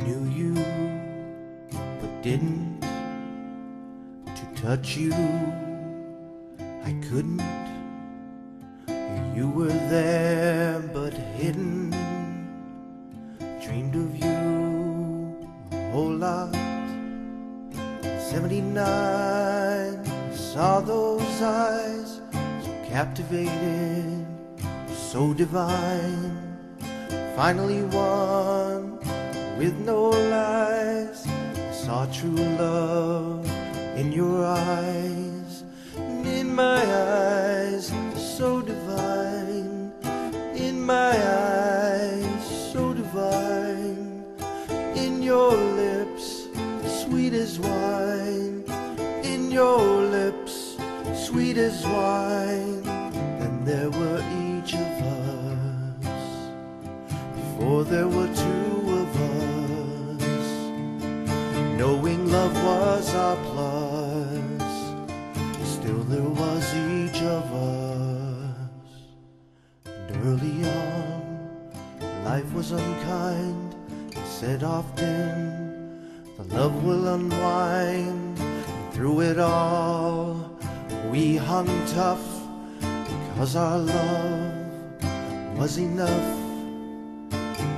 knew you, but didn't to touch you. I couldn't. You were there, but hidden. Dreamed of you a whole lot. 79, saw those eyes, so captivated, so divine. Finally one with no lies. I saw true love in your eyes, and in my eyes, so divine. In my eyes, so divine. In your lips, sweet as wine. In your lips, sweet as wine. Then there were each of us, before there were two of us. Knowing love was our plus, still there was each of us. And early on, life was unkind. It said often, the love will unwind. And through it all, we hung tough, because our love was enough.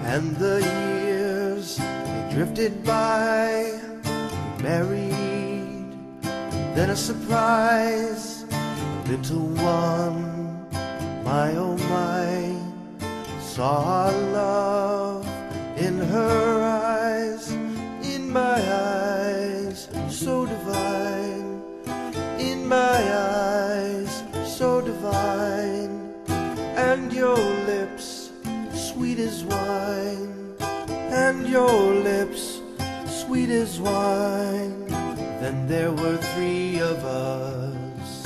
And the years, they drifted by. We married, then a surprise. A little one, my oh my, saw our love in her eyes. In my eyes, so divine. In my eyes, so divine. And your lips, sweet as wine. And your lips, sweet as wine. Then there were three of us.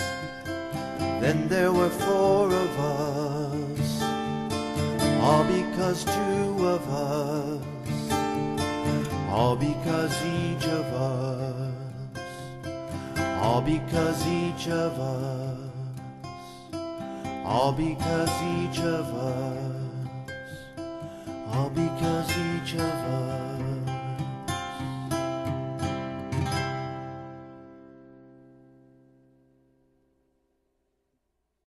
Then there were four of us. All because two of us. All because each of us. All because each of us. All because each of us. All because each of us.